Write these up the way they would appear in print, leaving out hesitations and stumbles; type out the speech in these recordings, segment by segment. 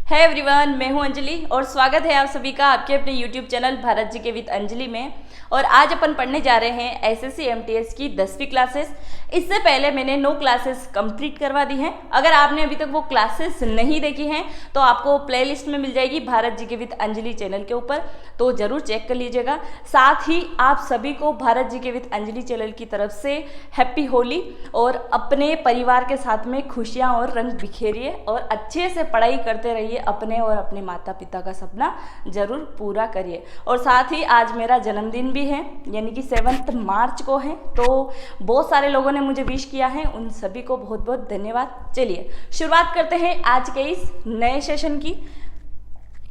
है एवरीवन, मैं हूं अंजलि और स्वागत है आप सभी का आपके अपने YouTube चैनल भारत जी के विद अंजलि में। और आज अपन पढ़ने जा रहे हैं एसएससी एमटीएस की 10वीं क्लासेस। इससे पहले मैंने 9 क्लासेस कंप्लीट करवा दी हैं। अगर आपने अभी तक वो क्लासेस नहीं देखी हैं तो आपको प्लेलिस्ट में मिल जाएगी भारत जी के विद अंजलि चैनल के ऊपर, तो जरूर चेक कर लीजिएगा। साथ ही आप सभी को भारत जी के विद अंजलि चैनल की तरफ से हैप्पी होली और अपने परिवार के साथ में खुशियाँ और रंग बिखेरिए और अच्छे से पढ़ाई करते रहिए, अपने और अपने माता पिता का सपना जरूर पूरा करिए। और साथ ही आज मेरा जन्मदिन भी है, यानी कि 7 मार्च को है, तो बहुत सारे लोगों ने मुझे विश किया है, उन सभी को बहुत बहुत धन्यवाद। चलिए शुरुआत करते हैं आज के इस नए सेशन की।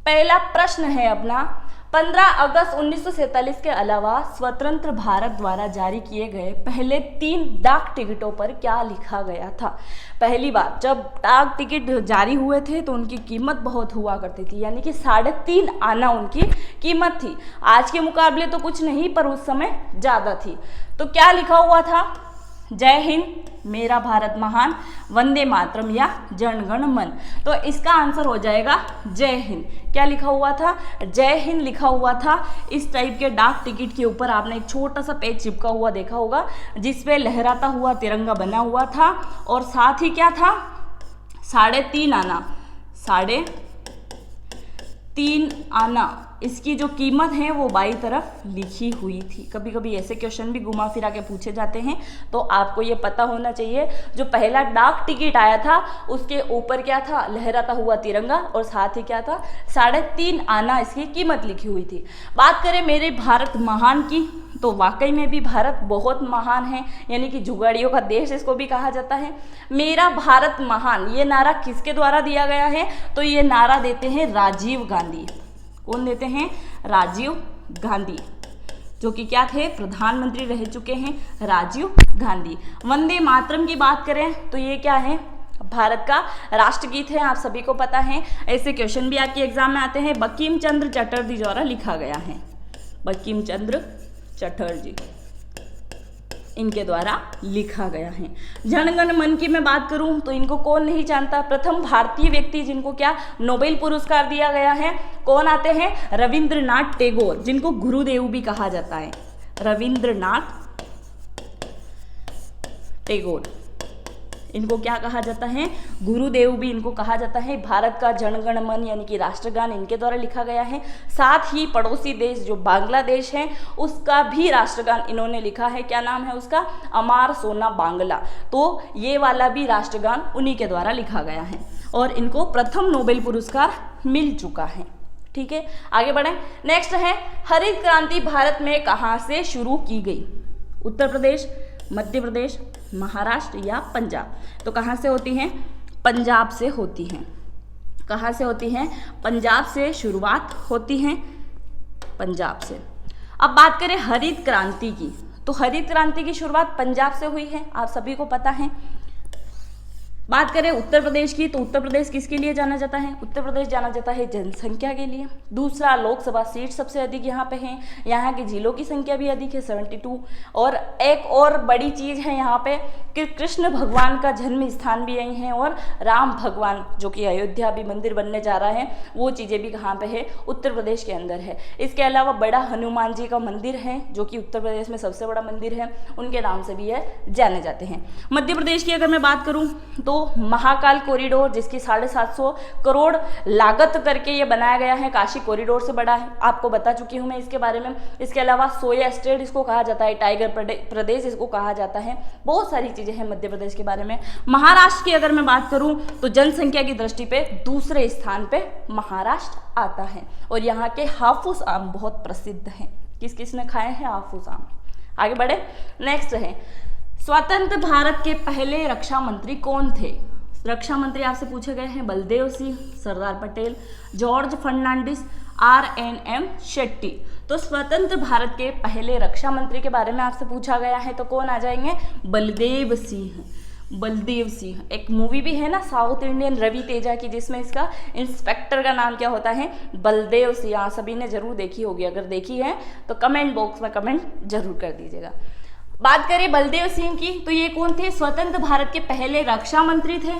पहला प्रश्न है अपना, 15 अगस्त 1947 के अलावा स्वतंत्र भारत द्वारा जारी किए गए पहले 3 डाक टिकटों पर क्या लिखा गया था। पहली बार जब डाक टिकट जारी हुए थे तो उनकी कीमत बहुत हुआ करती थी, यानी कि 3.5 आना उनकी कीमत थी। आज के मुकाबले तो कुछ नहीं, पर उस समय ज़्यादा थी। तो क्या लिखा हुआ था? जय हिंद, मेरा भारत महान, वंदे मातरम या जनगण मन। तो इसका आंसर हो जाएगा जय हिंद। क्या लिखा हुआ था? जय हिंद लिखा हुआ था। इस टाइप के डाक टिकट के ऊपर आपने एक छोटा सा पेज चिपका हुआ देखा होगा, जिसपे लहराता हुआ तिरंगा बना हुआ था और साथ ही क्या था? 3.5 आना, 3.5 आना इसकी जो कीमत है वो बाई तरफ लिखी हुई थी। कभी कभी ऐसे क्वेश्चन भी घुमा फिरा के पूछे जाते हैं, तो आपको ये पता होना चाहिए। जो पहला डाक टिकट आया था उसके ऊपर क्या था? लहराता हुआ तिरंगा और साथ ही क्या था? 3.5 आना इसकी कीमत लिखी हुई थी। बात करें मेरे भारत महान की, तो वाकई में भी भारत बहुत महान है, यानी कि जुगाड़ियों का देश इसको भी कहा जाता है। मेरा भारत महान, ये नारा किसके द्वारा दिया गया है? तो ये नारा देते हैं राजीव गांधी। कौन देते हैं? राजीव गांधी, जो कि क्या थे? प्रधानमंत्री रह चुके हैं राजीव गांधी। वंदे मातरम की बात करें तो ये क्या है? भारत का राष्ट्रगीत है, आप सभी को पता है। ऐसे क्वेश्चन भी आपके एग्जाम में आते हैं। बंकिम चंद्र चटर्जी द्वारा लिखा गया है, बंकिम चंद्र चटर्जी इनके द्वारा लिखा गया है। जनगण मन की मैं बात करूं तो इनको कौन नहीं जानता? प्रथम भारतीय व्यक्ति जिनको क्या नोबेल पुरस्कार दिया गया है, कौन आते हैं? रविंद्रनाथ टैगोर, जिनको गुरुदेव भी कहा जाता है। रविंद्रनाथ टैगोर, इनको क्या कहा जाता है? गुरुदेव भी इनको कहा जाता है। भारत का जनगण मन यानी कि राष्ट्रगान इनके द्वारा लिखा गया है। साथ ही पड़ोसी देश जो बांग्लादेश है उसका भी राष्ट्रगान इन्होंने लिखा है। क्या नाम है उसका? अमार सोना बांग्ला। तो ये वाला भी राष्ट्रगान उन्हीं के द्वारा लिखा गया है और इनको प्रथम नोबेल पुरस्कार मिल चुका है। ठीक है, आगे बढ़ें। नेक्स्ट है, हरित क्रांति भारत में कहाँ से शुरू की गई? उत्तर प्रदेश, मध्य प्रदेश, महाराष्ट्र या पंजाब? तो कहाँ से होती हैं? पंजाब से होती हैं। कहाँ से होती हैं? पंजाब से शुरुआत होती हैं, पंजाब से। अब बात करें हरित क्रांति की, तो हरित क्रांति की शुरुआत पंजाब से हुई है, आप सभी को पता है। बात करें उत्तर प्रदेश की, तो उत्तर प्रदेश किसके लिए जाना जाता है? उत्तर प्रदेश जाना जाता है जनसंख्या के लिए। दूसरा, लोकसभा सीट सबसे अधिक यहाँ पे है। यहाँ के जिलों की संख्या भी अधिक है, 72। और एक और बड़ी चीज़ है यहाँ पे कि कृष्ण भगवान का जन्म स्थान भी यही है और राम भगवान जो कि अयोध्या भी मंदिर बनने जा रहा है, वो चीज़ें भी कहाँ पे है? उत्तर प्रदेश के अंदर है। इसके अलावा बड़ा हनुमान जी का मंदिर है जो कि उत्तर प्रदेश में सबसे बड़ा मंदिर है, उनके नाम से भी यह जाने जाते हैं। मध्य प्रदेश की अगर मैं बात करूँ तो महाकाल कॉरिडोर, जिसकी 750 करोड़ लागत करके ये बनाया गया है, काशी कॉरिडोर से बड़ा है, आपको बता चुकी हूँ मैं इसके बारे में। इसके अलावा सोया स्टेट इसको कहा जाता है, टाइगर प्रदेश इसको कहा जाता है। बहुत सारी चीजें हैं मध्य प्रदेश के बारे में। महाराष्ट्र की अगर मैं बात करूं तो जनसंख्या की दृष्टि पे दूसरे स्थान पे महाराष्ट्र आता है और यहाँ के हाफूस आम बहुत प्रसिद्ध हैं। किस किस ने खाए हैं हाफूस आम? आगे बढ़े। नेक्स्ट है, स्वतंत्र भारत के पहले रक्षा मंत्री कौन थे? रक्षा मंत्री आपसे पूछे गए हैं बलदेव सिंह, सरदार पटेल, जॉर्ज फर्नांडिस, RNM शेट्टी। तो स्वतंत्र भारत के पहले रक्षा मंत्री के बारे में आपसे पूछा गया है तो कौन आ जाएंगे? बलदेव सिंह। बलदेव सिंह, एक मूवी भी है ना साउथ इंडियन रवि तेजा की, जिसमें इसका इंस्पेक्टर का नाम क्या होता है? बलदेव सिंह। आप सभी ने जरूर देखी होगी, अगर देखी है तो कमेंट बॉक्स में कमेंट जरूर कर दीजिएगा। बात करें बलदेव सिंह की, तो ये कौन थे? स्वतंत्र भारत के पहले रक्षा मंत्री थे।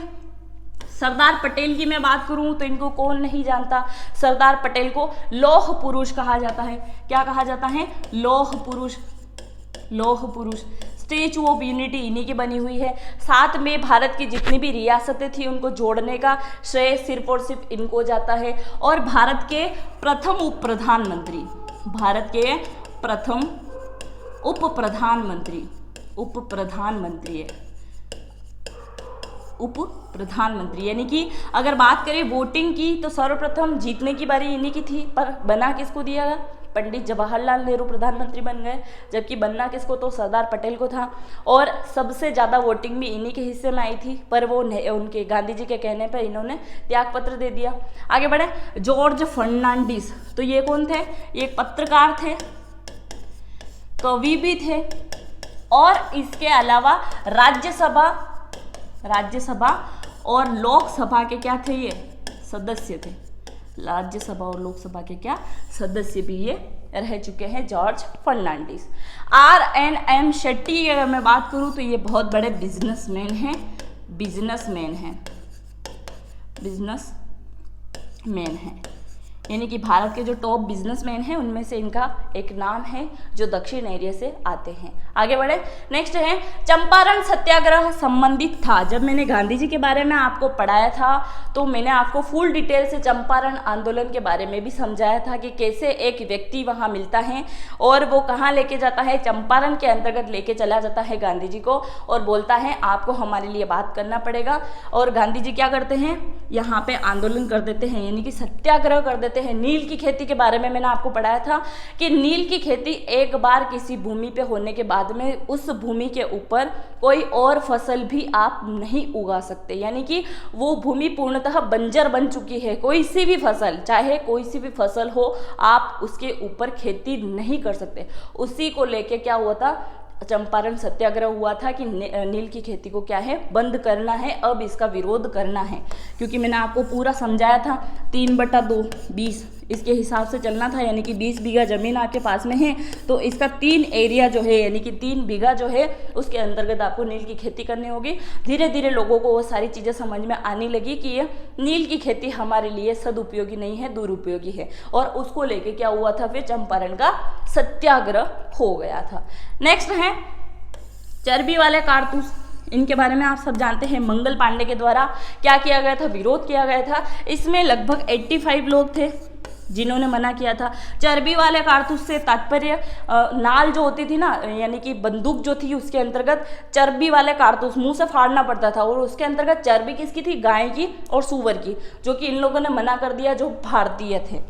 सरदार पटेल की मैं बात करूं तो इनको कौन नहीं जानता, सरदार पटेल को लौह पुरुष कहा जाता है। क्या कहा जाता है? लौह पुरुष। लौह पुरुष। स्टैचू ऑफ यूनिटी इन्हीं की बनी हुई है। साथ में भारत की जितनी भी रियासतें थी उनको जोड़ने का श्रेय सिर्फ और सिर्फ इनको जाता है। और भारत के प्रथम उप प्रधानमंत्री, भारत के प्रथम उप प्रधानमंत्री, उप प्रधानमंत्री है, उप प्रधानमंत्री, यानी कि अगर बात करें वोटिंग की तो सर्वप्रथम जीतने की बारी इन्हीं की थी, पर बना किसको दिया गया? पंडित जवाहरलाल नेहरू प्रधानमंत्री बन गए, जबकि बनना किसको? तो सरदार पटेल को था। और सबसे ज़्यादा वोटिंग भी इन्हीं के हिस्से में आई थी, पर वो उनके गांधी जी के कहने पर इन्होंने त्यागपत्र दे दिया। आगे बढ़े, जॉर्ज फर्नांडिस, तो ये कौन थे? ये एक पत्रकार थे, कवि भी थे, और इसके अलावा राज्यसभा और लोकसभा के क्या थे? ये सदस्य थे। राज्यसभा और लोकसभा के क्या सदस्य भी ये रह चुके हैं, जॉर्ज फर्नांडिस। RNM शेट्टी की अगर मैं बात करूं तो ये बहुत बड़े बिजनेसमैन हैं, यानी कि भारत के जो टॉप बिजनेसमैन हैं उनमें से इनका एक नाम है जो दक्षिण एरिया से आते हैं। आगे बढ़े, नेक्स्ट है चंपारण सत्याग्रह संबंधित था। जब मैंने गांधी जी के बारे में आपको पढ़ाया था तो मैंने आपको फुल डिटेल से चंपारण आंदोलन के बारे में भी समझाया था कि कैसे एक व्यक्ति वहां मिलता है और वो कहाँ लेके जाता है, चंपारण के अंतर्गत लेके चला जाता है गांधी जी को और बोलता है आपको हमारे लिए बात करना पड़ेगा। और गांधी जी क्या करते हैं, यहाँ पे आंदोलन कर देते हैं, यानी कि सत्याग्रह कर देते हैं। नील की खेती के बारे में मैंने आपको पढ़ाया था कि नील की खेती एक बार किसी भूमि पे होने के बाद में उस भूमि के ऊपर कोई और फसल भी आप नहीं उगा सकते, यानी कि वो भूमि पूर्णतः बंजर बन चुकी है। कोई सी भी फसल, चाहे कोई सी भी फसल हो, आप उसके ऊपर खेती नहीं कर सकते। उसी को लेके क्या हुआ था, चंपारण सत्याग्रह हुआ था कि नील की खेती को क्या है, बंद करना है, अब इसका विरोध करना है। क्योंकि मैंने आपको पूरा समझाया था 3/2 20 इसके हिसाब से चलना था, यानी कि 20 बीघा जमीन आपके पास में है तो इसका 3 एरिया जो है, यानी कि 3 बीघा जो है उसके अंतर्गत आपको नील की खेती करनी होगी। धीरे धीरे लोगों को वो सारी चीज़ें समझ में आने लगी कि ये नील की खेती हमारे लिए सदुपयोगी नहीं है, दुरुपयोगी है, और उसको लेके क्या हुआ था, फिर चंपारण का सत्याग्रह हो गया था। नेक्स्ट है चर्बी वाले कारतूस, इनके बारे में आप सब जानते हैं। मंगल पांडे के द्वारा क्या किया गया था, विरोध किया गया था। इसमें लगभग 85 लोग थे जिन्होंने मना किया था। चर्बी वाले कारतूस से तात्पर्य नाल जो होती थी ना, यानी कि बंदूक जो थी उसके अंतर्गत चर्बी वाले कारतूस मुंह से फाड़ना पड़ता था, और उसके अंतर्गत चर्बी किसकी थी, गाय की और सूअर की, जो कि इन लोगों ने मना कर दिया, जो भारतीय थे।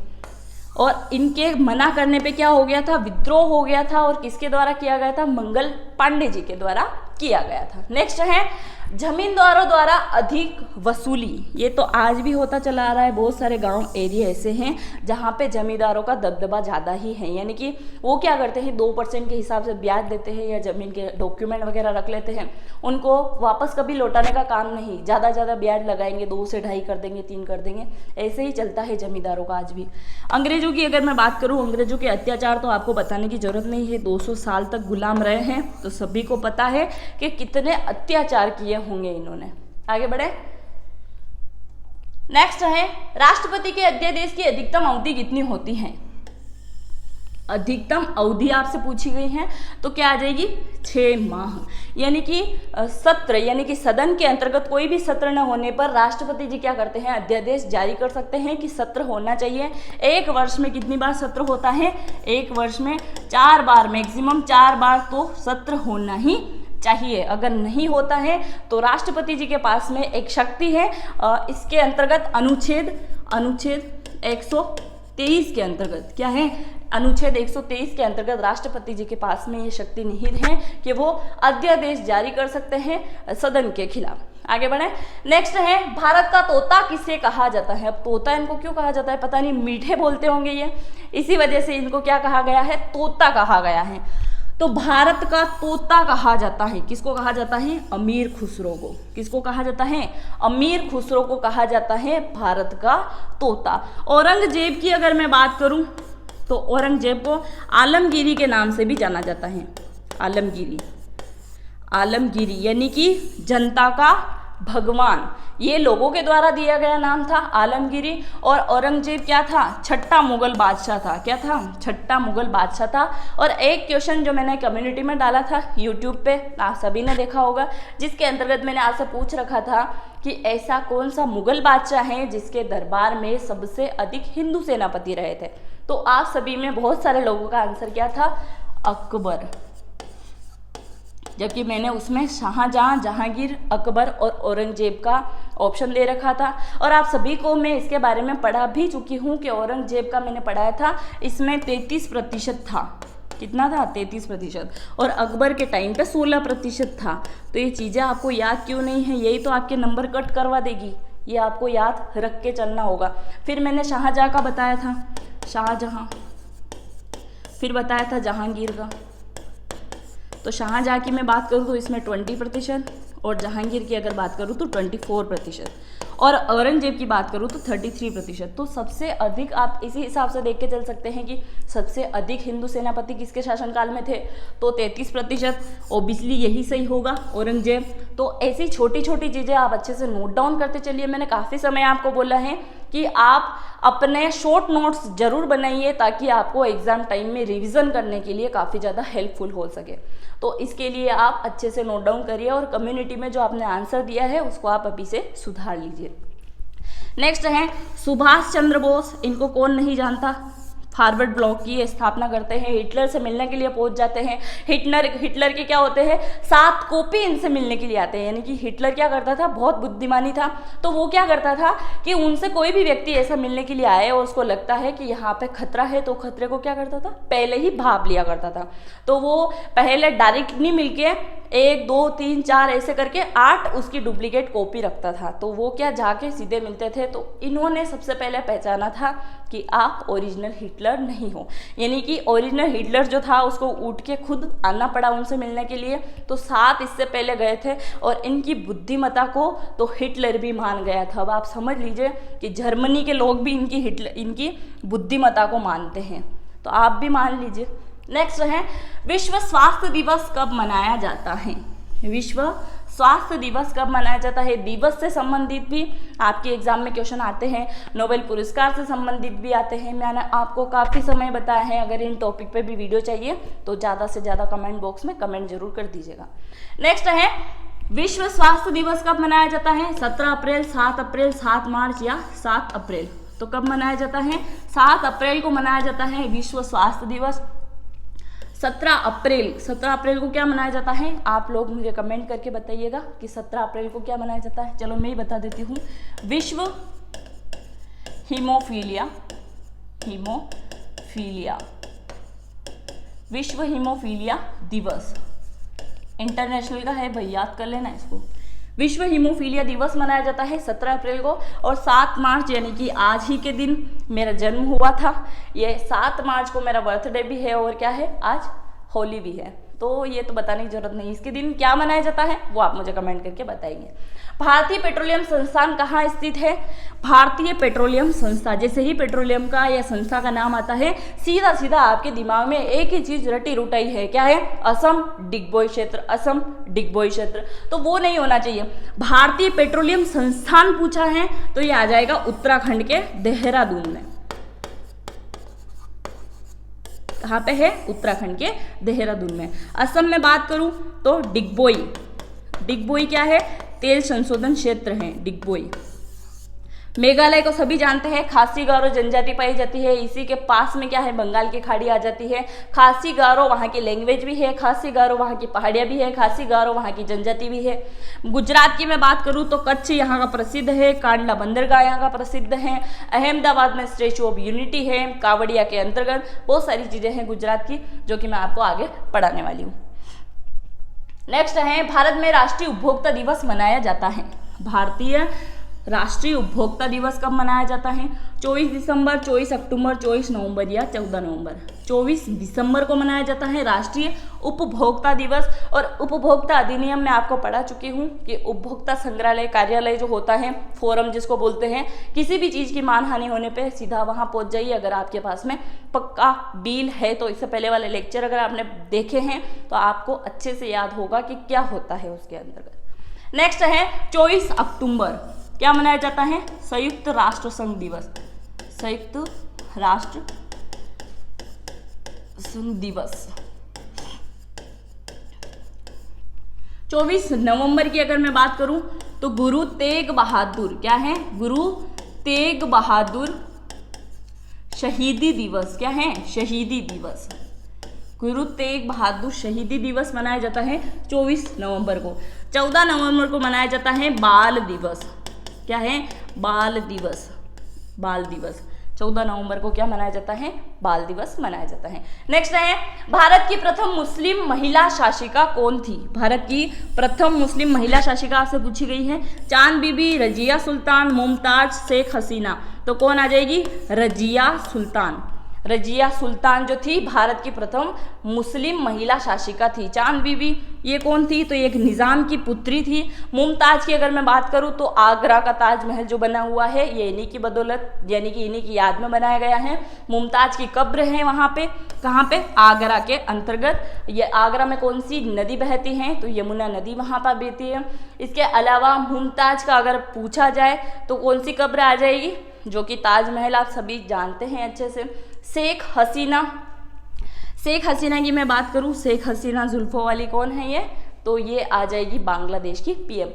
और इनके मना करने पे क्या हो गया था, विद्रोह हो गया था, और किसके द्वारा किया गया था, मंगल पांडे जी के द्वारा किया गया था। नेक्स्ट है जमींदारों द्वारा अधिक वसूली। ये तो आज भी होता चला आ रहा है, बहुत सारे गांव एरिया ऐसे हैं जहां पे जमींदारों का दबदबा ज़्यादा ही है, यानी कि वो क्या करते हैं 2% के हिसाब से ब्याज देते हैं या ज़मीन के डॉक्यूमेंट वगैरह रख लेते हैं, उनको वापस कभी लौटाने का काम नहीं, ज़्यादा ब्याज लगाएंगे, 2 से 2.5 कर देंगे, 3 कर देंगे, ऐसे ही चलता है जमींदारों का आज भी। अंग्रेजों की अगर मैं बात करूँ, अंग्रेजों के अत्याचार तो आपको बताने की जरूरत नहीं है, 200 साल तक गुलाम रहे हैं, तो सभी को पता है कि कितने अत्याचार किए होंगे इन्होंने। आगे बढ़े, नेक्स्ट है राष्ट्रपति के अध्यादेश की अधिकतम अवधि कितनी होती है। अधिकतम अवधि आपसे पूछी गई है तो क्या आ जाएगी, 6 माह, यानी कि सत्र, यानी कि सदन के अंतर्गत कोई भी सत्र न होने पर राष्ट्रपति जी क्या करते हैं, अध्यादेश जारी कर सकते हैं कि सत्र होना चाहिए। 1 वर्ष में कितनी बार सत्र होता है, 1 वर्ष में 4 बार, मैक्सिमम 4 बार तो सत्र होना ही चाहिए। अगर नहीं होता है तो राष्ट्रपति जी के पास में एक शक्ति है, इसके अंतर्गत अनुच्छेद 123 के अंतर्गत क्या है, अनुच्छेद 123 के अंतर्गत राष्ट्रपति जी के पास में ये शक्ति निहित है कि वो अध्यादेश जारी कर सकते हैं सदन के खिलाफ। आगे बढ़े, नेक्स्ट है भारत का तोता किसे कहा जाता है। अब तोता इनको क्यों कहा जाता है, पता नहीं, मीठे बोलते होंगे ये, इसी वजह से इनको क्या कहा गया है, तोता कहा गया है। तो भारत का तोता कहा जाता है, किसको कहा जाता है, अमीर खुसरो को। किसको कहा जाता है, अमीर खुसरो को कहा जाता है भारत का तोता। औरंगजेब की अगर मैं बात करूं तो औरंगजेब को आलमगीरी के नाम से भी जाना जाता है। आलमगीरी, आलमगीरी यानी कि जनता का भगवान, ये लोगों के द्वारा दिया गया नाम था आलमगीरी। और औरंगजेब क्या था, छठा मुगल बादशाह था। क्या था, छठा मुगल बादशाह था। और एक क्वेश्चन जो मैंने कम्युनिटी में डाला था यूट्यूब पे, आप सभी ने देखा होगा, जिसके अंतर्गत मैंने आपसे पूछ रखा था कि ऐसा कौन सा मुगल बादशाह है जिसके दरबार में सबसे अधिक हिंदू सेनापति रहे थे। तो आप सभी में बहुत सारे लोगों का आंसर क्या था, अकबर। जबकि मैंने उसमें शाहजहां, जहांगीर, अकबर और औरंगजेब का ऑप्शन दे रखा था। और आप सभी को मैं इसके बारे में पढ़ा भी चुकी हूँ कि औरंगजेब का मैंने पढ़ाया था, इसमें 33% था। कितना था, 33%। और अकबर के टाइम पे 16% था। तो ये चीज़ें आपको याद क्यों नहीं है, यही तो आपके नंबर कट करवा देगी। ये आपको याद रख के चलना होगा। फिर मैंने शाहजहां का बताया था, शाहजहां। फिर बताया था जहांगीर का। तो शाहजहां की मैं बात करूँ तो इसमें 20%, और जहांगीर की अगर बात करूँ तो 24%, और औरंगजेब की बात करूँ तो 33%। तो सबसे अधिक आप इसी हिसाब से देख के चल सकते हैं कि सबसे अधिक हिंदू सेनापति किसके शासनकाल में थे, तो 33%। ओबियसली यही सही होगा, औरंगजेब। तो ऐसी छोटी छोटी चीज़ें आप अच्छे से नोट डाउन करते चलिए। मैंने काफ़ी समय आपको बोला है कि आप अपने शॉर्ट नोट्स जरूर बनाइए ताकि आपको एग्जाम टाइम में रिवीजन करने के लिए काफ़ी ज़्यादा हेल्पफुल हो सके। तो इसके लिए आप अच्छे से नोट डाउन करिए और कम्युनिटी में जो आपने आंसर दिया है उसको आप अभी से सुधार लीजिए। नेक्स्ट है सुभाष चंद्र बोस। इनको कौन नहीं जानता। फॉरवर्ड ब्लॉक की स्थापना करते हैं, हिटलर से मिलने के लिए पहुंच जाते हैं। हिटलर के क्या होते हैं, 7 कॉपी इनसे मिलने के लिए आते हैं। यानी कि हिटलर क्या करता था, बहुत बुद्धिमानी था। तो वो क्या करता था कि उनसे कोई भी व्यक्ति ऐसा मिलने के लिए आए और उसको लगता है कि यहाँ पे खतरा है, तो खतरे को क्या करता था, पहले ही भाप लिया करता था। तो वो पहले डायरेक्ट नहीं मिलके 1 2 3 4 ऐसे करके 8 उसकी डुप्लीकेट कॉपी रखता था। तो वो क्या जाके सीधे मिलते थे। तो इन्होंने सबसे पहले पहचाना था कि आप ओरिजिनल हिटलर नहीं हो। यानी कि ओरिजिनल हिटलर जो था उसको उठ के खुद आना पड़ा उनसे मिलने के लिए। तो 7 इससे पहले गए थे और इनकी बुद्धिमत्ता को तो हिटलर भी मान गया था। अब आप समझ लीजिए कि जर्मनी के लोग भी इनकी बुद्धिमत्ता को मानते हैं, तो आप भी मान लीजिए। नेक्स्ट है विश्व स्वास्थ्य दिवस कब मनाया जाता है। विश्व स्वास्थ्य दिवस कब मनाया जाता है। दिवस से संबंधित भी आपके एग्जाम में क्वेश्चन आते हैं, नोबेल पुरस्कार से संबंधित भी आते हैं। मैंने आपको काफ़ी समय बताया है। अगर इन टॉपिक पे भी वीडियो चाहिए तो ज़्यादा से ज़्यादा कमेंट बॉक्स में कमेंट जरूर कर दीजिएगा। नेक्स्ट है विश्व स्वास्थ्य दिवस कब मनाया जाता है। 17 अप्रैल, 7 अप्रैल, 7 मार्च या 7 अप्रैल। तो कब मनाया जाता है, 7 अप्रैल को मनाया जाता है विश्व स्वास्थ्य दिवस। 17 अप्रैल को क्या मनाया जाता है, आप लोग मुझे कमेंट करके बताइएगा कि 17 अप्रैल को क्या मनाया जाता है। चलो मैं ही बता देती हूँ। विश्व हीमोफीलिया विश्व हीमोफीलिया दिवस इंटरनेशनल का है भाई, याद कर लेना इसको। विश्व हीमोफीलिया दिवस मनाया जाता है 17 अप्रैल को। और 7 मार्च यानी कि आज ही के दिन मेरा जन्म हुआ था। ये 7 मार्च को मेरा बर्थडे भी है और क्या है, आज होली भी है। तो ये तो बताने की जरूरत नहीं, इसके दिन क्या मनाया जाता है वो आप मुझे कमेंट करके बताएंगे। भारतीय पेट्रोलियम संस्थान कहाँ स्थित है। भारतीय पेट्रोलियम संस्था, जैसे ही पेट्रोलियम का या संस्था का नाम आता है सीधा सीधा आपके दिमाग में एक ही चीज रटी रुटाई है, क्या है, असम डिगबोई क्षेत्र, असम डिगबोई क्षेत्र। तो वो नहीं होना चाहिए। भारतीय पेट्रोलियम संस्थान पूछा है तो ये आ जाएगा उत्तराखंड के देहरादून में। कहाँ पे है, उत्तराखंड के देहरादून में। असम में बात करूं तो डिगबोई क्या है, तेल संशोधन क्षेत्र है डिगबोई। मेघालय को सभी जानते हैं, खासी गारो जनजाति पाई जाती है। इसी के पास में क्या है, बंगाल की खाड़ी आ जाती है। खासी गारो वहाँ की लैंग्वेज भी है, खासी गारो वहाँ की पहाड़ियाँ भी है, खासी गारो वहाँ की जनजाति भी है। गुजरात की मैं बात करूँ तो कच्छ यहाँ का प्रसिद्ध है, कांडला बंदरगाह यहाँ का प्रसिद्ध है, अहमदाबाद में स्टैचू ऑफ यूनिटी है, कावड़िया के अंतर्गत बहुत सारी चीज़ें हैं गुजरात की जो कि मैं आपको आगे पढ़ाने वाली हूँ। नेक्स्ट है भारत में राष्ट्रीय उपभोक्ता दिवस मनाया जाता है। भारतीय राष्ट्रीय उपभोक्ता दिवस कब मनाया जाता है, 24 दिसंबर, 24 अक्टूबर, 24 नवंबर या 14 नवंबर। 24 दिसंबर को मनाया जाता है राष्ट्रीय उपभोक्ता दिवस। और उपभोक्ता अधिनियम में आपको पढ़ा चुकी हूँ कि उपभोक्ता संग्रहालय कार्यालय जो होता है, फोरम जिसको बोलते हैं, किसी भी चीज़ की मानहानि होने पे सीधा वहाँ पहुँच जाइए। अगर आपके पास में पक्का बिल है तो इससे पहले वाले लेक्चर अगर आपने देखे हैं तो आपको अच्छे से याद होगा कि क्या होता है उसके अंतर्गत। नेक्स्ट है 24 अक्टूबर, क्या मनाया जाता है? संयुक्त राष्ट्र संघ दिवस, संयुक्त राष्ट्र संघ दिवस। 24 नवंबर की अगर मैं बात करूं तो गुरु तेग बहादुर, क्या है? गुरु तेग बहादुर शहीदी दिवस, क्या है? शहीदी दिवस। गुरु तेग बहादुर शहीदी दिवस मनाया जाता है 24 नवंबर को। 14 नवंबर को मनाया जाता है बाल दिवस, क्या है? बाल दिवस, बाल दिवस। 14 नवंबर को क्या मनाया जाता है? बाल दिवस मनाया जाता है। नेक्स्ट है भारत की प्रथम मुस्लिम महिला शासिका कौन थी? भारत की प्रथम मुस्लिम महिला शासिका आपसे पूछी गई है। चांद बीबी, रजिया सुल्तान, मुमताज, शेख हसीना। तो कौन आ जाएगी? रजिया सुल्तान। रजिया सुल्तान जो थी भारत की प्रथम मुस्लिम महिला शासिका थी। चांद बीबी ये कौन थी? तो ये एक निज़ाम की पुत्री थी। मुमताज की अगर मैं बात करूँ तो आगरा का ताजमहल जो बना हुआ है ये इन्हीं की बदौलत, यानी कि इन्हीं की याद में बनाया गया है। मुमताज की कब्र है वहाँ पे, कहाँ पे? आगरा के अंतर्गत। ये आगरा में कौन सी नदी बहती है? तो यमुना नदी वहाँ पर बहती है। इसके अलावा मुमताज का अगर पूछा जाए तो कौन सी कब्र आ जाएगी? जो कि ताजमहल आप सभी जानते हैं अच्छे से। शेख हसीना, शेख हसीना की मैं बात करूं, शेख हसीना जुल्फों वाली कौन है ये? तो ये आ जाएगी बांग्लादेश की पीएम।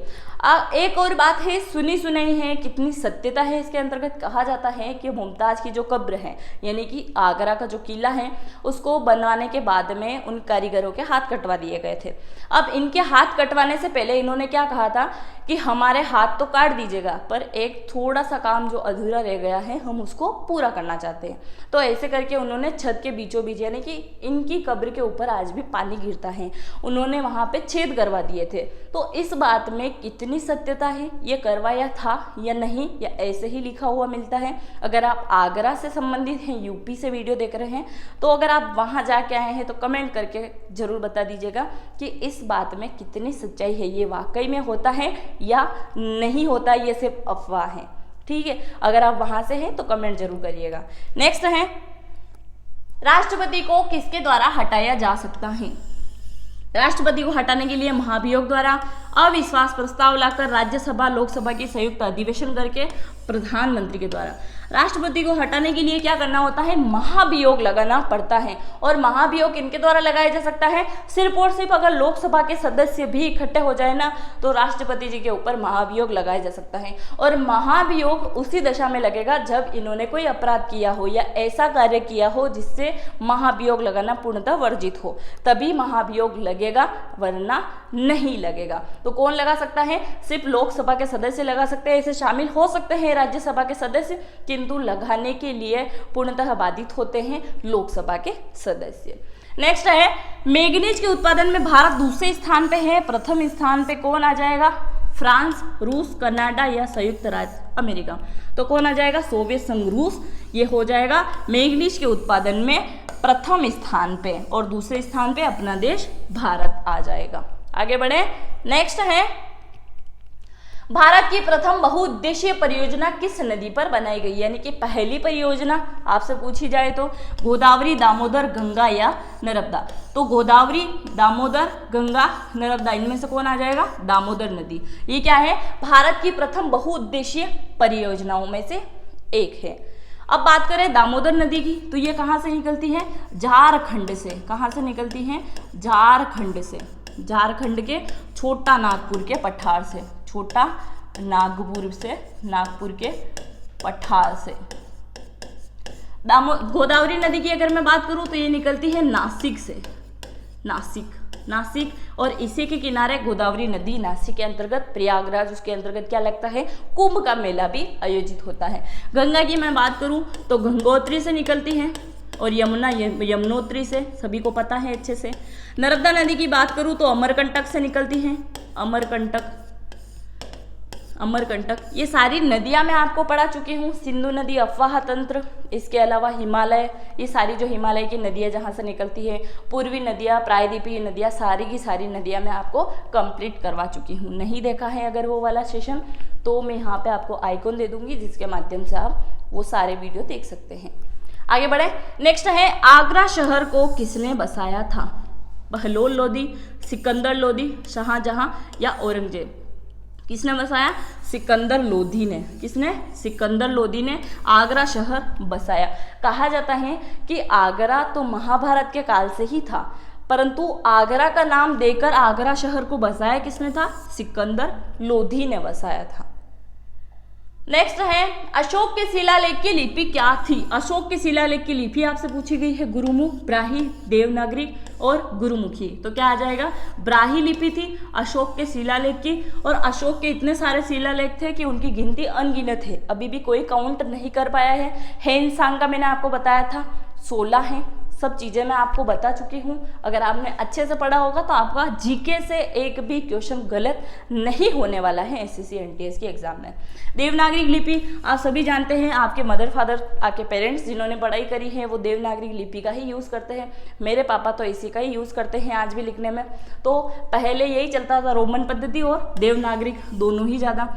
एक और बात है, सुनी सुनाई है, कितनी सत्यता है इसके अंतर्गत। कहा जाता है कि मुमताज की जो कब्र है, यानी कि आगरा का जो किला है, उसको बनवाने के बाद में उन कारीगरों के हाथ कटवा दिए गए थे। अब इनके हाथ कटवाने से पहले इन्होंने क्या कहा था कि हमारे हाथ तो काट दीजिएगा, पर एक थोड़ा सा काम जो अधूरा रह गया है हम उसको पूरा करना चाहते हैं। तो ऐसे करके उन्होंने छत के बीचों बीच, यानी कि इनकी कब्र के ऊपर आज भी पानी गिरता है, उन्होंने वहाँ पे छेद करवा दिए थे। तो इस बात में कितनी सत्यता है, ये करवाया था या नहीं, या ऐसे ही लिखा हुआ मिलता है। अगर आप आगरा से संबंधित हैं, यूपी से वीडियो देख रहे हैं, तो अगर आप वहाँ जाके आए हैं तो कमेंट करके जरूर बता दीजिएगा कि इस बात में कितनी सच्चाई है, ये वाकई में होता है या नहीं होता, ये सिर्फ अफवाह है। ठीक है, अगर आप वहां से हैं तो कमेंट जरूर करिएगा। नेक्स्ट है राष्ट्रपति को किसके द्वारा हटाया जा सकता है? राष्ट्रपति को हटाने के लिए महाभियोग द्वारा, अविश्वास प्रस्ताव लाकर, राज्यसभा लोकसभा की संयुक्त अधिवेशन करके, प्रधानमंत्री के द्वारा। राष्ट्रपति को हटाने के लिए क्या करना होता है? महाभियोग लगाना पड़ता है। और महाभियोग इनके द्वारा लगाया जा सकता है सिर्फ और सिर्फ अगर लोकसभा के सदस्य भी इकट्ठे हो जाए ना, तो राष्ट्रपति जी के ऊपर महाभियोग लगाया जा सकता है। और महाभियोग उसी दशा में लगेगा जब इन्होंने कोई अपराध किया हो या ऐसा कार्य किया हो जिससे महाभियोग लगाना पूर्णतः वर्जित हो, तभी महाभियोग लगेगा, वरना नहीं लगेगा। तो कौन लगा सकता है? सिर्फ लोकसभा के सदस्य लगा सकते हैं। इसे शामिल हो सकते हैं राज्यसभा के सदस्य, किंतु लगाने के लिए पूर्णतः बाधित होते हैं लोकसभा के सदस्य। नेक्स्ट है मैंगनीज के उत्पादन में भारत दूसरे स्थान पे है। प्रथम स्थान पे कौन आ जाएगा? फ्रांस, रूस, कनाडा या संयुक्त राज्य अमेरिका। तो कौन आ जाएगा? सोवियत संघ, रूस, ये हो जाएगा मैंगनीज के उत्पादन में प्रथम स्थान पे, और दूसरे स्थान पे अपना देश भारत आ जाएगा। आगे बढ़े। नेक्स्ट है भारत की प्रथम बहुउद्देशीय परियोजना किस नदी पर बनाई गई? यानी कि पहली परियोजना आपसे पूछी जाए तो गोदावरी, दामोदर, गंगा या नर्मदा। तो गोदावरी, दामोदर, गंगा, नर्मदा, इनमें से कौन आ जाएगा? दामोदर नदी। ये क्या है? भारत की प्रथम बहुउद्देशीय परियोजनाओं में से एक है। अब बात करें दामोदर नदी की, तो ये कहाँ से निकलती है? झारखंड से। कहाँ से निकलती है? झारखंड से। झारखंड के छोटा नागपुर के पठार से, छोटा नागपुर से, नागपुर के पठार से। गोदावरी नदी की अगर मैं बात करूं तो ये निकलती है नासिक से, नासिक, और इसी के किनारे गोदावरी नदी, नासिक के अंतर्गत प्रयागराज, उसके अंतर्गत क्या लगता है? कुंभ का मेला भी आयोजित होता है। गंगा की मैं बात करूं तो गंगोत्री से निकलती है, और यमुना यमुनोत्री से, सभी को पता है अच्छे से। नर्मदा नदी की बात करूं तो अमरकंटक से निकलती है, अमरकंटक। ये सारी नदियां मैं आपको पढ़ा चुकी हूँ। सिंधु नदी, अफवाह तंत्र, इसके अलावा हिमालय, ये सारी जो हिमालय की नदियां जहाँ से निकलती है, पूर्वी नदियां, प्रायद्वीपीय नदियां, सारी की सारी नदियां मैं आपको कंप्लीट करवा चुकी हूँ। नहीं देखा है अगर वो वाला सेशन, तो मैं यहाँ पे आपको आइकॉन दे दूंगी जिसके माध्यम से आप वो सारे वीडियो देख सकते हैं। आगे बढ़े। नेक्स्ट है आगरा शहर को किसने बसाया था? बहलोल लोदी, सिकंदर लोदी, शाहजहां या औरंगजेब। किसने बसाया? सिकंदर लोधी ने। किसने? सिकंदर लोधी ने आगरा शहर बसाया। कहा जाता है कि आगरा तो महाभारत के काल से ही था, परंतु आगरा का नाम देकर आगरा शहर को बसाया किसने था? सिकंदर लोधी ने बसाया था। नेक्स्ट है अशोक के शिलालेख की लिपि क्या थी? अशोक के शिलालेख की लिपि आपसे पूछी गई है गुरुमुख, ब्राही, देवनागरी और गुरुमुखी। तो क्या आ जाएगा? ब्राही लिपि थी अशोक के शिलालेख की। और अशोक के इतने सारे शिलालेख थे कि उनकी गिनती अनगिनत है, अभी भी कोई काउंट नहीं कर पाया है। हेनसांग का मैंने आपको बताया था 16 हैं। सब चीज़ें मैं आपको बता चुकी हूँ। अगर आपने अच्छे से पढ़ा होगा तो आपका जीके से एक भी क्वेश्चन गलत नहीं होने वाला है एसएससी एनटीएस की एग्जाम में। देवनागरी लिपि आप सभी जानते हैं, आपके मदर फादर, आपके पेरेंट्स जिन्होंने पढ़ाई करी है वो देवनागरी लिपि का ही यूज़ करते हैं। मेरे पापा तो इसी का ही यूज़ करते हैं आज भी लिखने में। तो पहले यही चलता था, रोमन पद्धति और देवनागरिक दोनों ही ज़्यादा।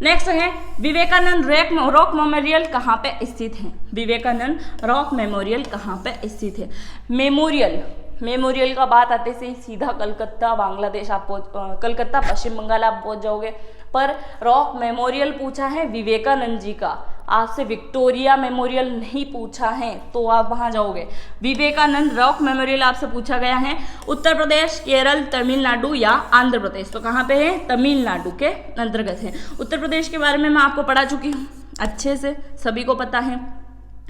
नेक्स्ट है विवेकानंद रॉक मेमोरियल कहाँ पे स्थित है? विवेकानंद रॉक मेमोरियल कहाँ पे स्थित है? मेमोरियल का बात आते से सीधा कलकत्ता बांग्लादेश आप कलकत्ता पश्चिम बंगाल आप पहुंच जाओगे। पर रॉक मेमोरियल पूछा है विवेकानंद जी का, आपसे विक्टोरिया मेमोरियल नहीं पूछा है तो आप वहां जाओगे। विवेकानंद रॉक मेमोरियल आपसे पूछा गया है उत्तर प्रदेश, केरल, तमिलनाडु या आंध्र प्रदेश। तो कहाँ पे है? तमिलनाडु के अंतर्गत है। उत्तर प्रदेश के बारे में मैं आपको पढ़ा चुकी हूँ अच्छे से, सभी को पता है।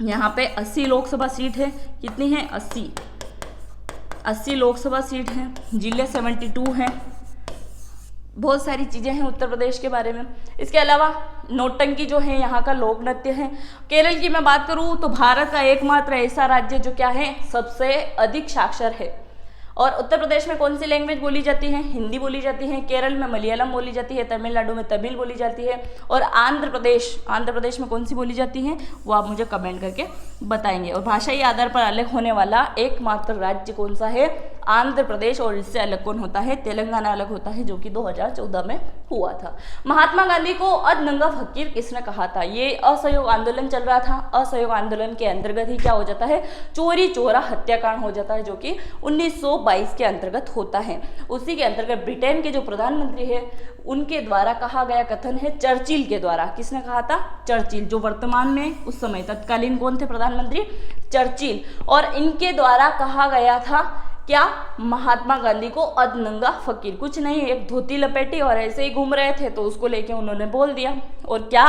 यहाँ पे 80 लोकसभा सीट है। कितनी है? 80 लोकसभा सीट हैं। जिले 72 हैं। बहुत सारी चीज़ें हैं उत्तर प्रदेश के बारे में। इसके अलावा नौटंकी जो है यहाँ का लोक नृत्य है। केरल की मैं बात करूँ तो भारत का एकमात्र ऐसा राज्य जो क्या है? सबसे अधिक साक्षर है। और उत्तर प्रदेश में कौन सी लैंग्वेज बोली जाती है? हिंदी बोली जाती है। केरल में मलयालम बोली जाती है। तमिलनाडु में तमिल बोली जाती है। और आंध्र प्रदेश में कौन सी बोली जाती है वो आप मुझे कमेंट करके बताएंगे। और भाषाई आधार पर अलग होने वाला एकमात्र राज्य कौन सा है? आंध्र प्रदेश। और इससे अलग कौन होता है? तेलंगाना अलग होता है, जो कि 2014 में हुआ था। महात्मा गांधी को अधनंगा फकीर किसने कहा था? ये असहयोग आंदोलन चल रहा था। असहयोग आंदोलन के अंतर्गत ही क्या हो जाता है? चोरी चोरा हत्याकांड हो जाता है, जो कि 1922 के अंतर्गत होता है। उसी के अंतर्गत ब्रिटेन के जो प्रधानमंत्री है उनके द्वारा कहा गया कथन है, चर्चिल के द्वारा। किसने कहा था? चर्चिल, जो वर्तमान में उस समय तत्कालीन कौन थे प्रधानमंत्री? चर्चिल। और इनके द्वारा कहा गया था क्या? महात्मा गांधी को अधनंगा फकीर। कुछ नहीं, एक धोती लपेटी और ऐसे ही घूम रहे थे तो उसको लेके उन्होंने बोल दिया। और क्या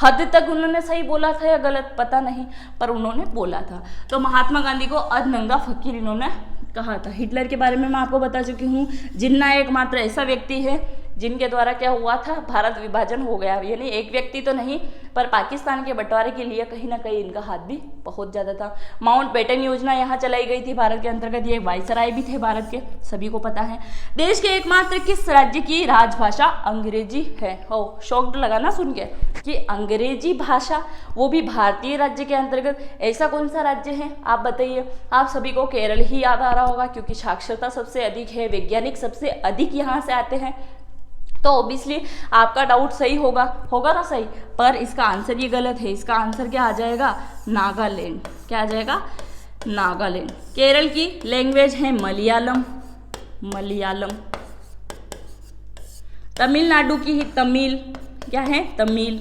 हद तक उन्होंने सही बोला था या गलत पता नहीं, पर उन्होंने बोला था। तो महात्मा गांधी को अधनंगा फकीर इन्होंने कहा था। हिटलर के बारे में मैं आपको बता चुकी हूँ। जिन्ना एकमात्र ऐसा व्यक्ति है जिनके द्वारा क्या हुआ था? भारत विभाजन हो गया। यानी एक व्यक्ति तो नहीं, पर पाकिस्तान के बंटवारे के लिए कहीं ना कहीं इनका हाथ भी बहुत ज़्यादा था। माउंट बेटन योजना यहाँ चलाई गई थी भारत के अंतर्गत। ये वायसराय भी थे भारत के, सभी को पता है। देश के एकमात्र किस राज्य की राजभाषा अंग्रेजी है? हो शौक लगा ना सुन के कि अंग्रेजी भाषा, वो भी भारतीय राज्य के अंतर्गत। ऐसा कौन सा राज्य है आप बताइए? आप सभी को केरल ही याद आ रहा होगा, क्योंकि साक्षरता सबसे अधिक है, वैज्ञानिक सबसे अधिक यहाँ से आते हैं। तो ऑब्वियसली आपका डाउट सही होगा ना सही, पर इसका आंसर ये गलत है। इसका आंसर क्या आ जाएगा? नागालैंड। क्या आ जाएगा? नागालैंड। केरल की लैंग्वेज है मलयालम। तमिलनाडु की ही तमिल। क्या है? तमिल।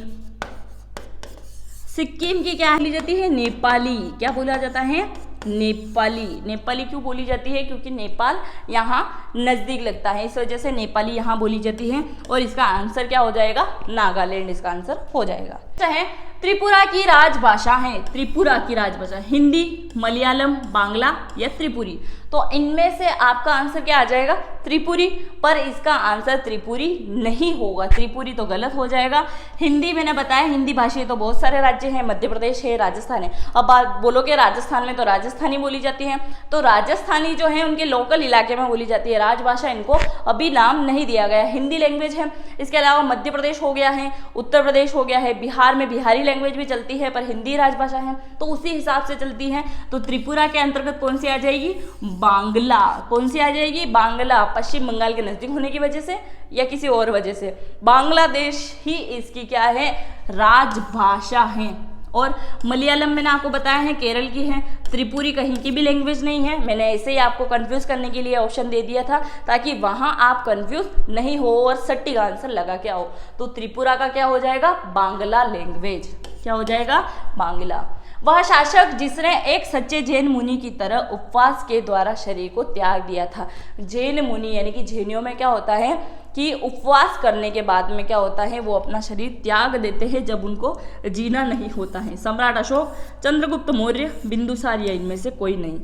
सिक्किम की क्या बोली जाती है? नेपाली। क्या बोला जाता है? नेपाली क्यों बोली जाती है? क्योंकि नेपाल यहाँ नज़दीक लगता है, इस वजह से नेपाली यहाँ बोली जाती है। और इसका आंसर क्या हो जाएगा? नागालैंड इसका आंसर हो जाएगा। है त्रिपुरा की राजभाषा है। त्रिपुरा की राजभाषा हिंदी, मलयालम, बांग्ला या त्रिपुरी। तो इनमें से आपका आंसर क्या आ जाएगा? त्रिपुरी। पर इसका आंसर त्रिपुरी नहीं होगा, त्रिपुरी तो गलत हो जाएगा। हिंदी मैंने बताया, हिंदी भाषी तो बहुत सारे राज्य हैं, मध्य प्रदेश है, राजस्थान है। अब बात बोलोगे राजस्थान में तो राजस्थानी बोली जाती है, तो राजस्थानी जो है उनके लोकल इलाके में बोली जाती है। राजभाषा इनको अभी नाम नहीं दिया गया। हिंदी लैंग्वेज है। इसके अलावा मध्य प्रदेश हो गया है, उत्तर प्रदेश हो गया है, बिहार में बिहारी लैंग्वेज भी चलती है, पर हिंदी राजभाषा है तो उसी हिसाब से चलती है। तो त्रिपुरा के अंतर्गत कौन सी आ जाएगी? बांग्ला। कौन सी आ जाएगी? बांग्ला। पश्चिम बंगाल के नजदीक होने की वजह से या किसी और वजह से? बांग्लादेश ही इसकी क्या है? राजभाषा है। और मलयालम मैंने आपको बताया है केरल की है, त्रिपुरी कहीं की भी लैंग्वेज नहीं है। मैंने ऐसे ही आपको कंफ्यूज करने के लिए ऑप्शन दे दिया था ताकि वहां आप कंफ्यूज नहीं हो और सटीक आंसर लगा के आओ। तो त्रिपुरा का क्या हो जाएगा, बांग्ला लैंग्वेज। क्या हो जाएगा, बांग्ला। वह शासक जिसने एक सच्चे जैन मुनि की तरह उपवास के द्वारा शरीर को त्याग दिया था। जैन मुनि यानी कि जैनियों में क्या होता है कि उपवास करने के बाद में क्या होता है, वो अपना शरीर त्याग देते हैं जब उनको जीना नहीं होता है। सम्राट अशोक, चंद्रगुप्त मौर्य, बिंदुसार या इनमें से कोई नहीं।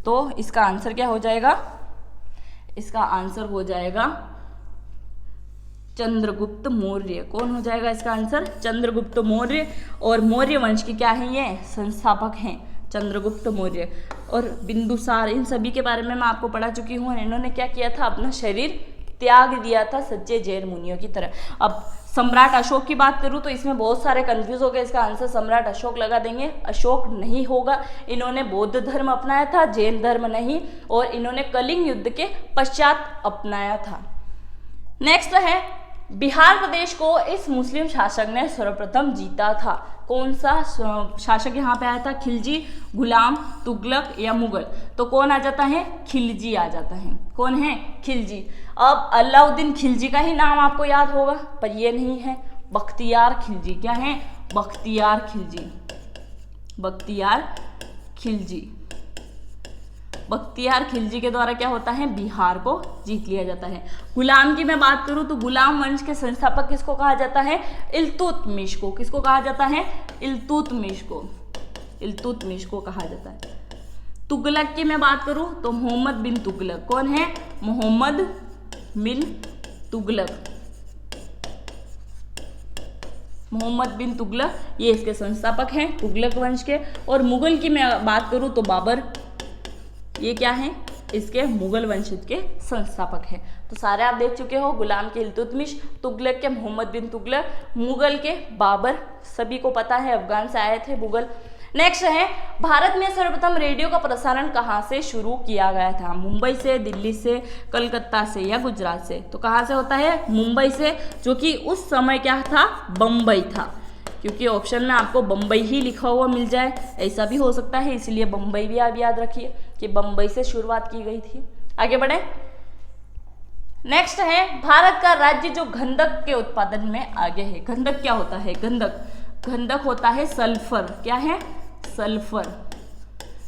तो इसका आंसर क्या हो जाएगा, इसका आंसर हो जाएगा चंद्रगुप्त मौर्य। कौन हो जाएगा इसका आंसर, चंद्रगुप्त मौर्य। और मौर्य वंश के क्या है, ये संस्थापक हैं चंद्रगुप्त मौर्य। और बिंदुसार, इन सभी के बारे में मैं आपको पढ़ा चुकी हूँ। इन्होंने क्या किया था, अपना शरीर त्याग दिया था सच्चे जैन मुनियों की तरह। अब सम्राट अशोक की बात करूं तो इसमें बहुत सारे कंफ्यूज हो गए। इसका आंसर सम्राट अशोक लगा देंगे, अशोक नहीं होगा। इन्होंने बौद्ध धर्म अपनाया था, जैन धर्म नहीं, और इन्होंने कलिंग युद्ध के पश्चात अपनाया था। नेक्स्ट है, बिहार प्रदेश को इस मुस्लिम शासक ने सर्वप्रथम जीता था। कौन सा शासक यहाँ पे आया था, खिलजी, गुलाम, तुगलक या मुगल। तो कौन आ जाता है, खिलजी आ जाता है। कौन है, खिलजी। अब अलाउद्दीन खिलजी का ही नाम आपको याद होगा, पर ये नहीं है, बख्तियार खिलजी। क्या है, बख्तियार खिलजी, बख्तियार खिलजी। बख्तियार खिलजी के द्वारा क्या होता है, बिहार को जीत लिया जाता है। गुलाम की मैं बात करूं तो गुलाम वंश के संस्थापक किसको कहा जाता है, इल्तुतमिश को। किसको कहा जाता है, इल्तुतमिश को, इल्तुतमिश को कहा जाता है। तुगलक की मैं बात करूं तो मोहम्मद बिन तुगलक। कौन है, मोहम्मद बिन तुगलक, मोहम्मद बिन तुगलक, ये इसके संस्थापक हैं तुगलक वंश के। और मुगल की मैं बात करूं तो बाबर, ये क्या है, इसके मुगल वंशज के संस्थापक हैं। तो सारे आप देख चुके हो, गुलाम के इल्तुतमिश, तुगलक के मोहम्मद बिन तुगलक, मुगल के बाबर, सभी को पता है अफगान से आए थे मुगल। नेक्स्ट है, भारत में सर्वप्रथम रेडियो का प्रसारण कहाँ से शुरू किया गया था, मुंबई से, दिल्ली से, कलकत्ता से या गुजरात से। तो कहाँ से होता है, मुंबई से, जो कि उस समय क्या था, बम्बई था। क्योंकि ऑप्शन में आपको बम्बई ही लिखा हुआ मिल जाए, ऐसा भी हो सकता है, इसलिए बम्बई भी आप याद रखिए कि बम्बई से शुरुआत की गई थी। आगे बढ़े। नेक्स्ट है, भारत का राज्य जो गंधक के उत्पादन में आगे है। गंधक क्या होता है, गंधक, गंधक होता है सल्फर। क्या है, सल्फर,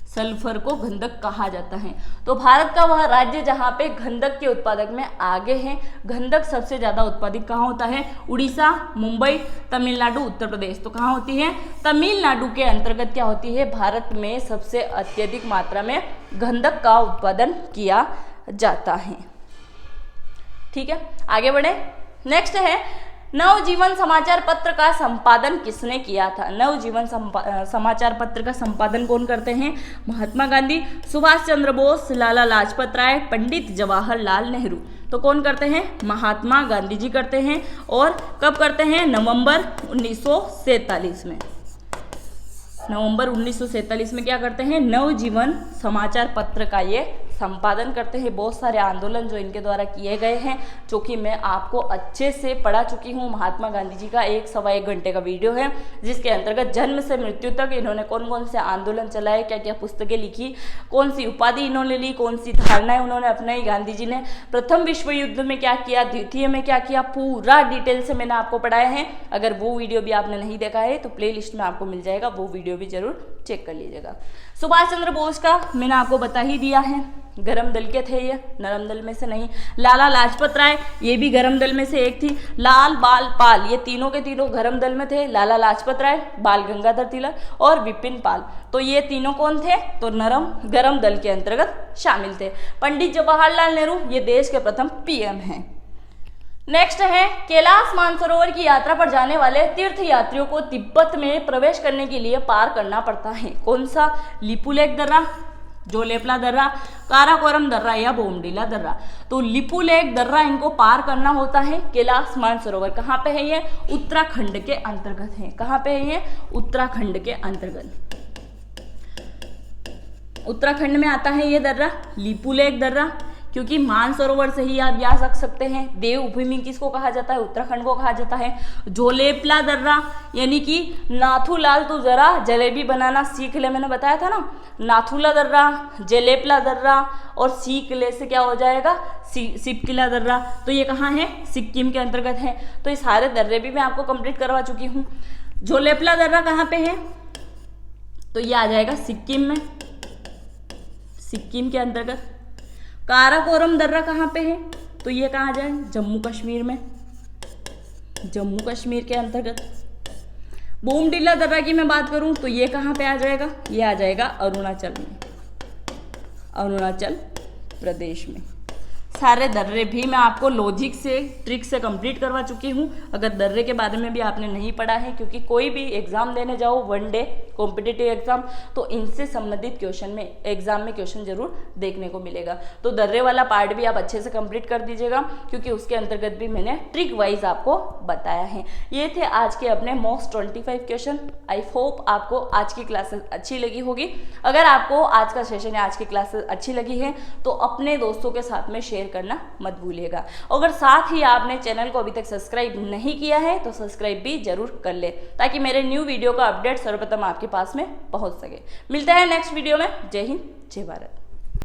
सल्फर को गंधक कहा जाता है। तो भारत का वह राज्य जहाँ पे गंधक के उत्पादक में आगे है। गंधक सबसे ज्यादा उत्पादित कहाँ होता है, उड़ीसा, मुंबई, तमिलनाडु, उत्तर प्रदेश। तो कहाँ होती है, तमिलनाडु के अंतर्गत क्या होती है, भारत में सबसे अत्यधिक मात्रा में गंधक का उत्पादन किया जाता है। ठीक है, आगे बढ़े। नेक्स्ट है, नवजीवन समाचार पत्र का संपादन किसने किया था। नवजीवन समाचार पत्र का संपादन कौन करते हैं, महात्मा गांधी, सुभाष चंद्र बोस, लाला लाजपत राय, पंडित जवाहरलाल नेहरू। तो कौन करते हैं, महात्मा गांधी जी करते हैं। और कब करते हैं, नवंबर 1947 में। नवंबर 1947 में क्या करते हैं, नवजीवन समाचार पत्र का ये संपादन करते हैं। बहुत सारे आंदोलन जो इनके द्वारा किए गए हैं, जो कि मैं आपको अच्छे से पढ़ा चुकी हूँ। महात्मा गांधी जी का 1-1.25 घंटे का वीडियो है, जिसके अंतर्गत जन्म से मृत्यु तक इन्होंने कौन कौन से आंदोलन चलाए, क्या क्या पुस्तकें लिखी, कौन सी उपाधि इन्होंने ली, कौन सी धारणाएं उन्होंने अपनाई, गांधी जी ने प्रथम विश्व युद्ध में क्या किया, द्वितीय में क्या किया, पूरा डिटेल से मैंने आपको पढ़ाया है। अगर वो वीडियो भी आपने नहीं देखा है तो प्ले लिस्ट में आपको मिल जाएगा, वो वीडियो भी जरूर चेक कर लीजिएगा। सुभाष चंद्र बोस का मैंने आपको बता ही दिया है, गरम दल के थे ये, नरम दल में से नहीं। लाला लाजपत राय, ये भी गरम दल में से एक थी। लाल, बाल, पाल, ये तीनों के तीनों गरम दल में थे। लाला लाजपत राय, बाल गंगाधर तिलक और विपिन पाल, तो ये तीनों कौन थे, तो गरम दल के अंतर्गत शामिल थे। पंडित जवाहरलाल नेहरू, ये देश के प्रथम पीएम हैं। नेक्स्ट है, कैलाश मानसरोवर की यात्रा पर जाने वाले तीर्थ यात्रियों को तिब्बत में प्रवेश करने के लिए पार करना पड़ता है। कौन सा, लिपुलेख दर्रा, जोलेपला दर्रा, काराकोरम दर्रा या बोमडीला दर्रा। तो लिपुलेख दर्रा इनको पार करना होता है। कैलाश मानसरोवर कहाँ पे है, ये उत्तराखंड के अंतर्गत है। कहाँ पे है ये, उत्तराखंड के अंतर्गत, उत्तराखंड में आता है ये दर्रा, लिपुलेख दर्रा। क्योंकि मानसरोवर से ही आप जा सकते हैं। देवभूमि किसको कहा जाता है? उत्तराखंड को कहा जाता है। झोलेपला दर्रा यानी कि नाथूलाल तू जरा जलेबी बनाना सीख ले, मैंने बताया था ना, नाथूला दर्रा, जलेपला दर्रा और सीख ले से क्या हो जाएगा? सिपकिला दर्रा। तो ये कहाँ है? सिक्किम के अंतर्गत है। तो ये सारे दर्रे भी मैं आपको कंप्लीट करवा चुकी हूँ। झोलेपला दर्रा कहाँ पे है? तो ये आ जाएगा सिक्किम में, सिक्किम के अंतर्गत। काराकोरम दर्रा कहाँ पे है? तो ये कहाँ आ जाए? जम्मू कश्मीर में, जम्मू कश्मीर के अंतर्गत। बोमडिला दर्रा की मैं बात करूं तो ये कहाँ पे आ जाएगा? ये आ जाएगा अरुणाचल में, अरुणाचल प्रदेश में। सारे दर्रे भी मैं आपको लॉजिक से, ट्रिक से कंप्लीट करवा चुकी हूँ। अगर दर्रे के बारे में भी आपने नहीं पढ़ा है, क्योंकि कोई भी एग्जाम देने जाओ, वन डे कॉम्पिटिटिव एग्जाम, तो इनसे संबंधित क्वेश्चन में एग्जाम में क्वेश्चन जरूर देखने को मिलेगा। तो दर्रे वाला पार्ट भी आप अच्छे से कंप्लीट कर दीजिएगा, क्योंकि उसके अंतर्गत भी मैंने ट्रिक वाइज आपको बताया है। ये थे आज के अपने मोस्ट 25 क्वेश्चन। आई होप आपको आज की क्लासेस अच्छी लगी होगी। अगर आपको आज का सेशन या आज की क्लासेस अच्छी लगी है तो अपने दोस्तों के साथ में शेयर करना मत भूलिएगा। अगर साथ ही आपने चैनल को अभी तक सब्सक्राइब नहीं किया है तो सब्सक्राइब भी जरूर कर ले, ताकि मेरे न्यू वीडियो का अपडेट सर्वप्रथम आपके पास में पहुंच सके। मिलते हैं नेक्स्ट वीडियो में। जय हिंद, जय भारत।